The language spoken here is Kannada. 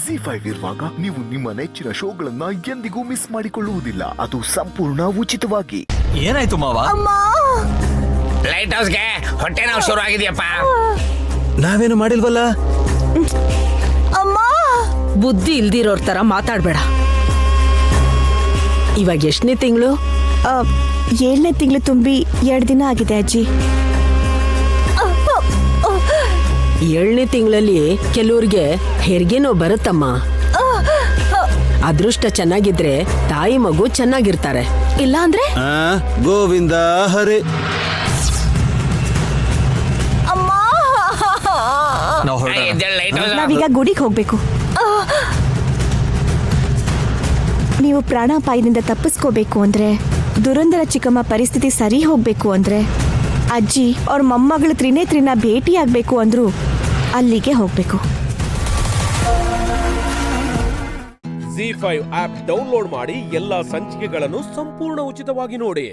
ZEE5 ಇರುವಾಗ ನೀವು ನಿಮ್ಮ ನೆಚ್ಚಿನ ಶೋಗಳನ್ನ ಎಂದಿಗೂ ಮಿಸ್ ಮಾಡಿಕೊಳ್ಳುವುದಿಲ್ಲ. ಅದು ಸಂಪೂರ್ಣ ಉಚಿತವಾಗಿ. ಏನಾಯ್ತು ಮಾವ? ಲೈಟ್ ಹೌಸ್ಗೆ ಹೊಟ್ಟೆ ನೋವು ಶುರು ಆಗಿದೆಯಪ್ಪ. ನಾವೇನು ಮಾಡಿಲ್ವಲ್ಲ. ಬುದ್ಧಿ ಇಲ್ದಿರೋರ್ ತರ ಮಾತಾಡ್ಬೇಡ. ಇವಾಗ ಎಷ್ಟನೇ ತಿಂಗಳು? 7ನೇ ತಿಂಗಳು ತುಂಬಿ 2 ದಿನ ಆಗಿದೆ ಅಜ್ಜಿ. 7ನೇ ತಿಂಗಳಲ್ಲಿ ಕೆಲವ್ರಿಗೆ ಹೆರಿಗೆ ನೋವು ಬರುತ್ತಮ್ಮ. ಅದೃಷ್ಟ ಚೆನ್ನಾಗಿದ್ರೆ ತಾಯಿ ಮಗು ಚೆನ್ನಾಗಿರ್ತಾರೆ. ಇಲ್ಲ ಅಂದ್ರೆ ಗೋವಿಂದ ಹರೇ. ನಾವೀಗ ಗುಡಿಗೆ ಹೋಗ್ಬೇಕು. ನೀವು ಪ್ರಾಣಾಪಾಯದಿಂದ ತಪ್ಪಿಸ್ಕೋಬೇಕು ಅಂದ್ರೆ, ದುರಂದರ ಚಿಕ್ಕಮ್ಮ ಪರಿಸ್ಥಿತಿ ಸರಿ ಹೋಗ್ಬೇಕು ಅಂದ್ರೆ, ಅಜ್ಜಿ ಅವ್ರ ಮೊಮ್ಮಗಳು ತ್ರಿನೇತ್ರಿನ ಭೇಟಿ ಆಗ್ಬೇಕು ಅಂದ್ರು ಅಲ್ಲಿಗೆ ಹೋಗ್ಬೇಕು. ZEE5 ಆಪ್ ಡೌನ್ಲೋಡ್ ಮಾಡಿ ಎಲ್ಲಾ ಸಂಚಿಕೆಗಳನ್ನು ಸಂಪೂರ್ಣ ಉಚಿತವಾಗಿ ನೋಡಿ.